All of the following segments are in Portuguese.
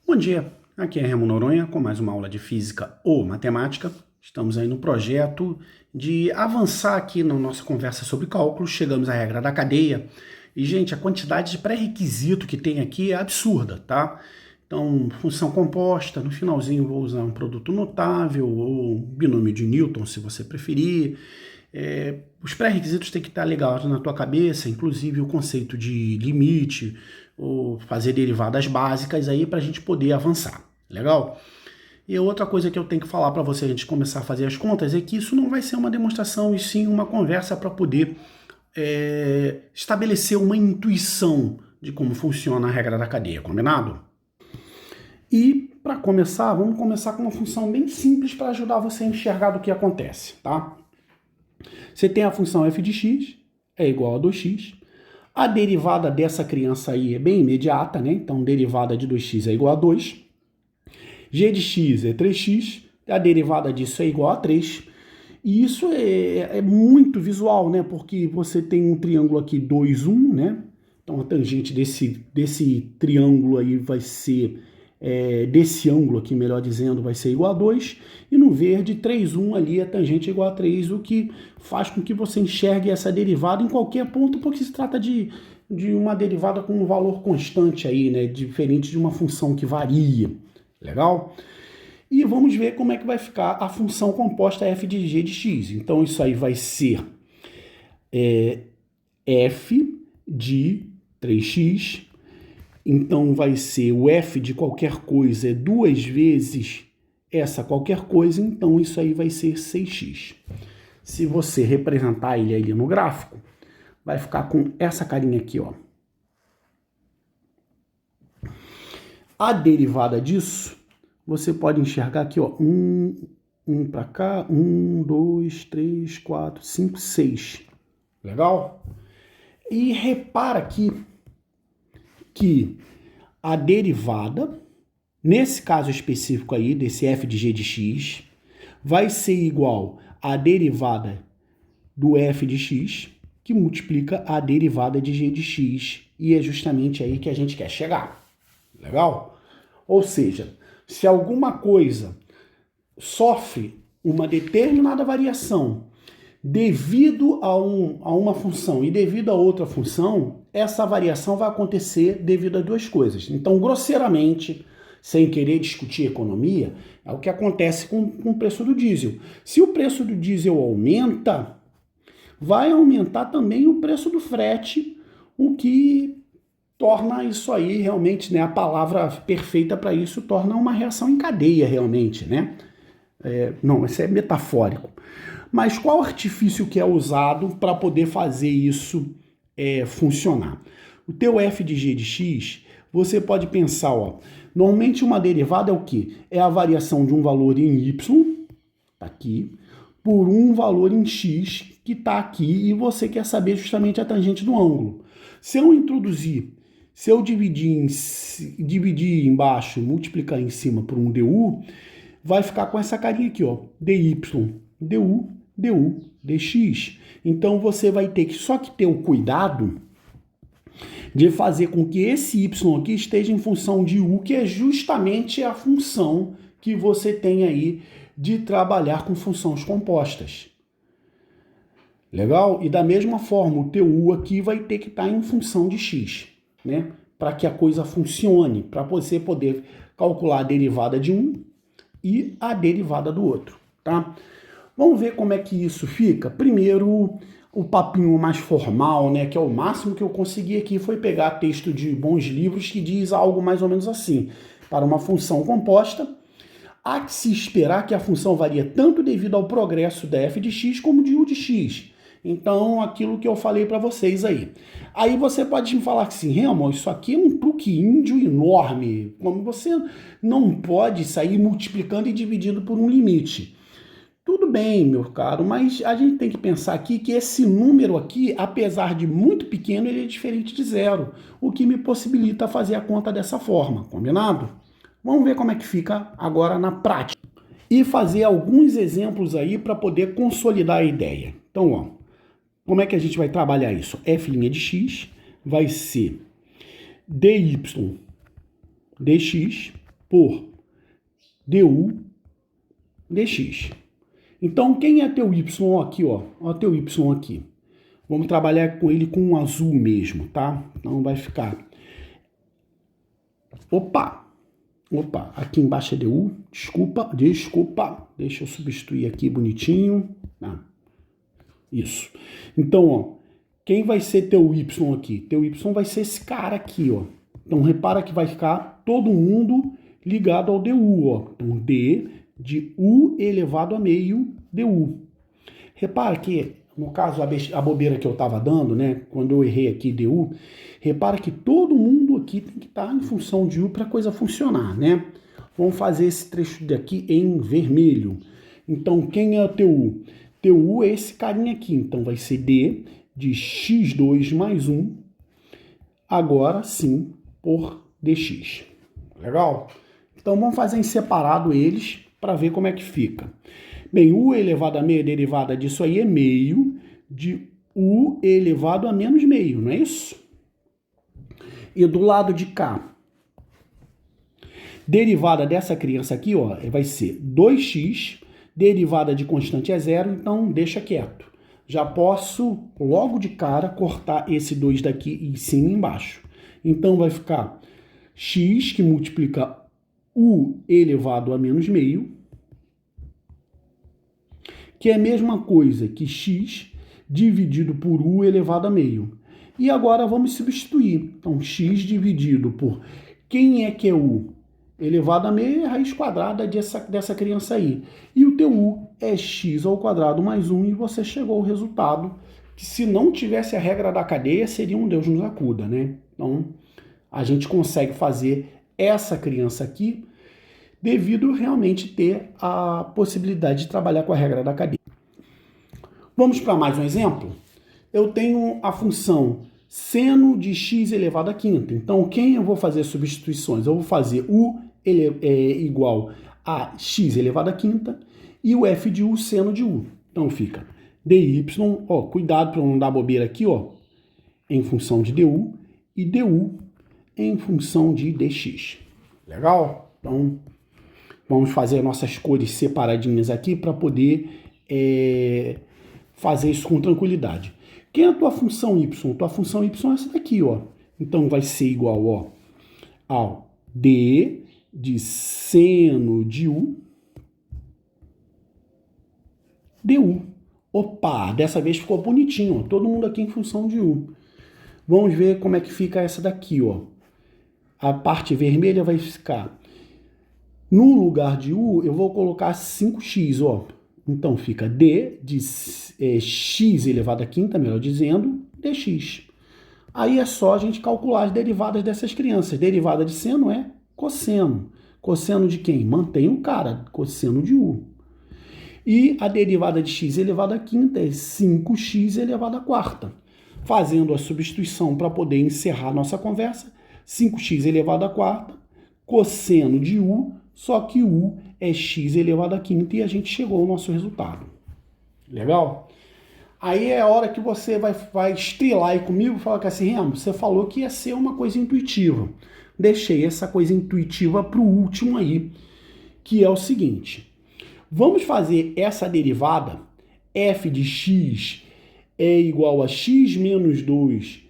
Bom dia, aqui é Remo Noronha com mais uma aula de Física ou Matemática. Estamos aí no projeto de avançar aqui na nossa conversa sobre cálculos. Chegamos à regra da cadeia e, gente, a quantidade de pré-requisito que tem aqui é absurda, tá? Então, função composta, no finalzinho vou usar um produto notável ou binômio de Newton, se você preferir. Os pré-requisitos têm que estar ligados na tua cabeça, inclusive o conceito de limite, ou fazer derivadas básicas aí para a gente poder avançar, legal? E outra coisa que eu tenho que falar para você antes de começar a fazer as contas é que isso não vai ser uma demonstração e sim uma conversa para poder estabelecer uma intuição de como funciona a regra da cadeia, combinado? E para começar, vamos começar com uma função bem simples para ajudar você a enxergar do que acontece, tá? Você tem a função f de x é igual a 2x. A derivada dessa criança aí é bem imediata, né? Então, derivada de 2x é igual a 2. G de x é 3x. A derivada disso é igual a 3. E isso é muito visual, né? Porque você tem um triângulo aqui 2, 1, né? Então, a tangente desse triângulo aí vai ser... desse ângulo aqui, melhor dizendo, vai ser igual a 2, e no verde, 3, 1 ali, a tangente é igual a 3, o que faz com que você enxergue essa derivada em qualquer ponto, porque se trata de uma derivada com um valor constante aí, né, diferente de uma função que varia, legal? E vamos ver como é que vai ficar a função composta f de g de x. Então, isso aí vai ser f de 3x. Então, vai ser o f de qualquer coisa é 2 vezes essa qualquer coisa, então isso aí vai ser 6x. Se você representar ele ali no gráfico, vai ficar com essa carinha aqui, ó. A derivada disso, você pode enxergar aqui, ó, um para cá, 1, 2, 3, 4, 5, 6. Legal? E repara aqui que a derivada, nesse caso específico aí, desse f de g de x, vai ser igual à derivada do f de x, que multiplica a derivada de g de x, e é justamente aí que a gente quer chegar. Legal? Ou seja, se alguma coisa sofre uma determinada variação devido a uma função e devido a outra função, essa variação vai acontecer devido a duas coisas. Então, grosseiramente, sem querer discutir economia, é o que acontece com o preço do diesel. Se o preço do diesel aumenta, vai aumentar também o preço do frete, o que torna isso aí realmente, né, a palavra perfeita para isso, torna uma reação em cadeia realmente, né? Não, isso é metafórico. Mas qual artifício que é usado para poder fazer isso funcionar? O teu f de g de x, você pode pensar, ó, normalmente uma derivada é o quê? É a variação de um valor em y, tá aqui, por um valor em x, que está aqui, e você quer saber justamente a tangente do ângulo. Se eu dividir embaixo e multiplicar em cima por um du, vai ficar com essa carinha aqui, ó, dy, du, dx. Então, você vai ter que só que ter o cuidado de fazer com que esse y aqui esteja em função de u, que é justamente a função que você tem aí de trabalhar com funções compostas. Legal? E da mesma forma, o teu u aqui vai ter que estar em função de x, né? Para que a coisa funcione, para você poder calcular a derivada de um e a derivada do outro, tá? Vamos ver como é que isso fica? Primeiro, o papinho mais formal, né, que é o máximo que eu consegui aqui, foi pegar texto de bons livros que diz algo mais ou menos assim. Para uma função composta, há que se esperar que a função varia tanto devido ao progresso da f de x como de u de x. Então, aquilo que eu falei para vocês aí. Aí você pode me falar assim, Remo, isso aqui é um truque índio enorme. Como você não pode sair multiplicando e dividindo por um limite. Tudo bem, meu caro, mas a gente tem que pensar aqui que esse número aqui, apesar de muito pequeno, ele é diferente de zero, o que me possibilita fazer a conta dessa forma, combinado? Vamos ver como é que fica agora na prática e fazer alguns exemplos aí para poder consolidar a ideia. Então, ó, como é que a gente vai trabalhar isso? F' de x vai ser dy dx por du dx. Então, quem é teu y aqui, ó? Ó, teu y aqui. Vamos trabalhar com ele com um azul mesmo, tá? Então, vai ficar... Opa, aqui embaixo é du, desculpa, deixa eu substituir aqui bonitinho, tá? Isso. Então, ó, quem vai ser teu y aqui? Teu y vai ser esse cara aqui, ó. Então, repara que vai ficar todo mundo ligado ao du, ó. Então, d de u elevado a meio du. Repara que, no caso, a bobeira que eu estava dando, né, quando eu errei aqui du, repara que todo mundo aqui tem que estar em função de u para a coisa funcionar, né? Vamos fazer esse trecho daqui em vermelho. Então, quem é o teu u? Teu u é esse carinha aqui, então vai ser d de x2 mais 1, agora sim, por dx. Legal? Então, vamos fazer em separado eles para ver como é que fica. Bem, u elevado a meio, a derivada disso aí é meio de u elevado a menos meio, não é isso? E do lado de cá, derivada dessa criança aqui, ó, vai ser 2x, derivada de constante é zero, então deixa quieto. Já posso, logo de cara, cortar esse 2 daqui em cima e embaixo. Então vai ficar x, que multiplica u elevado a menos meio, que é a mesma coisa que x dividido por u elevado a meio. E agora vamos substituir. Então, x dividido por... Quem é que é u? Elevado a meio é a raiz quadrada dessa criança aí. E o teu u é x ao quadrado mais 1 e você chegou ao resultado que, se não tivesse a regra da cadeia, seria um Deus nos acuda, né? Então, a gente consegue fazer essa criança aqui devido realmente ter a possibilidade de trabalhar com a regra da cadeia. Vamos para mais um exemplo? Eu tenho a função seno de x elevado a quinta. Então, quem eu vou fazer substituições? Eu vou fazer u igual a x elevado a quinta e o f de u seno de u. Então, fica dy, ó, cuidado para não dar bobeira aqui, ó, em função de du e du em função de dx. Legal? Então, vamos fazer nossas cores separadinhas aqui para poder fazer isso com tranquilidade. Quem é a tua função y? Tua função y é essa daqui, ó. Então, vai ser igual, ó, ao d de seno de u du. Opa, dessa vez ficou bonitinho, ó. Todo mundo aqui em função de u. Vamos ver como é que fica essa daqui, ó. A parte vermelha vai ficar... No lugar de u, eu vou colocar 5x, ó. Então, fica d de x elevado a quinta, melhor dizendo, dx. Aí é só a gente calcular as derivadas dessas crianças. Derivada de seno é cosseno. Cosseno de quem? Mantém o cara, cosseno de u. E a derivada de x elevado a quinta é 5x elevado a quarta. Fazendo a substituição para poder encerrar nossa conversa, 5x elevado a quarta, cosseno de u, só que u é x elevado a quinta e a gente chegou ao nosso resultado. Legal? Aí é a hora que você vai estrelar aí comigo e falar que assim, Remo, você falou que ia ser uma coisa intuitiva. Deixei essa coisa intuitiva para o último aí, que é o seguinte. Vamos fazer essa derivada, f de x é igual a x menos 2,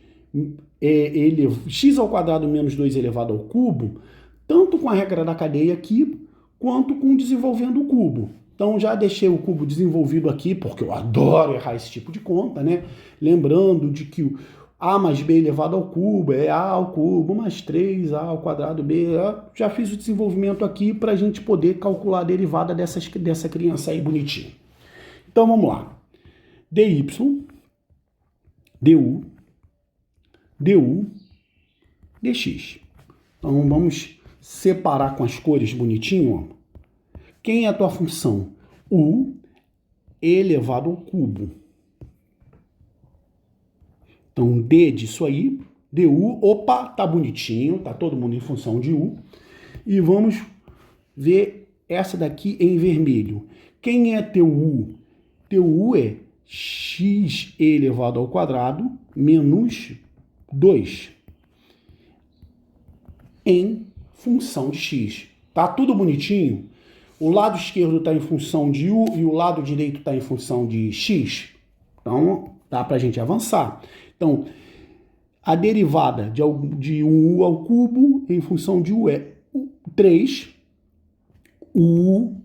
x ao quadrado menos 2 elevado ao cubo, tanto com a regra da cadeia aqui, quanto com desenvolvendo o cubo. Então, já deixei o cubo desenvolvido aqui, porque eu adoro errar esse tipo de conta, né? Lembrando de que o a mais b elevado ao cubo é a ao cubo mais 3a ao quadrado b. Eu já fiz o desenvolvimento aqui para a gente poder calcular a derivada dessa criança aí bonitinha. Então, vamos lá. dy, du, dx. Então, vamos separar com as cores bonitinho, ó. Quem é a tua função? U elevado ao cubo. Então, d disso aí, du, opa, tá bonitinho, tá todo mundo em função de u. E vamos ver essa daqui em vermelho. Quem é teu u? Teu u é x elevado ao quadrado menos 2 em função de x. Tá tudo bonitinho? O lado esquerdo está em função de U e o lado direito está em função de X. Então, dá para a gente avançar. Então, a derivada de um U ao cubo em função de U é 3 U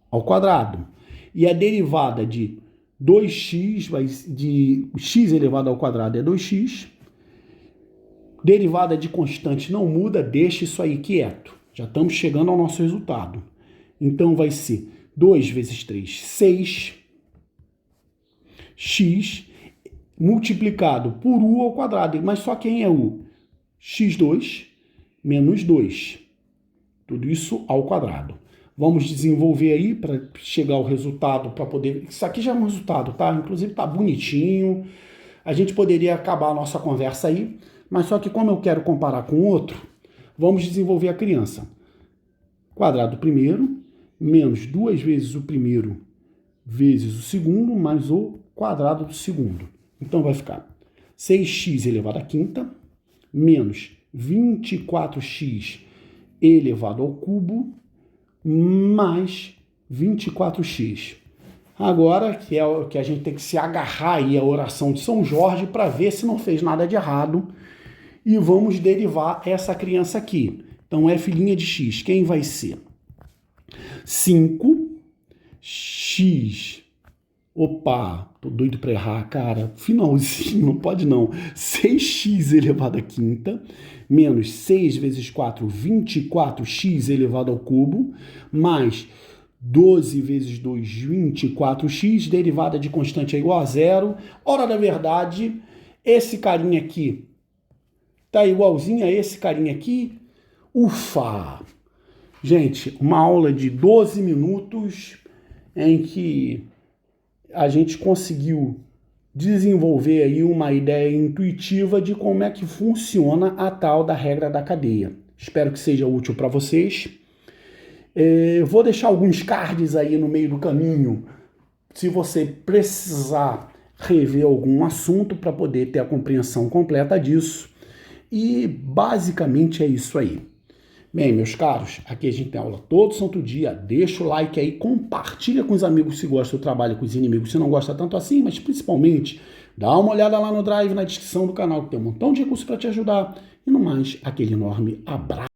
ao quadrado. E a derivada de 2x, de x elevado ao quadrado é 2x. Derivada de constante não muda, deixa isso aí quieto. Já estamos chegando ao nosso resultado. Então vai ser 2 vezes 3, 6. X multiplicado por U ao quadrado. Mas só quem é U? x2 menos 2. Tudo isso ao quadrado. Vamos desenvolver aí para chegar ao resultado, para poder... Isso aqui já é um resultado, tá? Inclusive tá bonitinho. A gente poderia acabar a nossa conversa aí, mas só que como eu quero comparar com outro, vamos desenvolver a criança. Quadrado do primeiro, menos 2 vezes o primeiro vezes o segundo, mais o quadrado do segundo. Então vai ficar 6x elevado à quinta, menos 24x elevado ao cubo, mais 24x. Agora, que é o que a gente tem que se agarrar aí a oração de São Jorge para ver se não fez nada de errado. E vamos derivar essa criança aqui. Então, f' de x, quem vai ser? 5x. Opa, tô doido para errar, cara. Finalzinho, não pode não. 6x elevado à quinta, menos 6 vezes 4, 24x elevado ao cubo, mais 12 vezes 2, 24x, derivada de constante é igual a zero. Hora da verdade, esse carinha aqui tá igualzinho a esse carinha aqui. Ufa! Gente, uma aula de 12 minutos em que a gente conseguiu desenvolver aí uma ideia intuitiva de como é que funciona a tal da regra da cadeia. Espero que seja útil para vocês. Vou deixar alguns cards aí no meio do caminho, se você precisar rever algum assunto para poder ter a compreensão completa disso. E basicamente é isso aí. Bem, meus caros, aqui a gente tem aula todo santo dia. Deixa o like aí, compartilha com os amigos se gosta do trabalho, com os inimigos se não gosta tanto assim, mas principalmente dá uma olhada lá no Drive, na descrição do canal, que tem um montão de recursos para te ajudar. E no mais, aquele enorme abraço.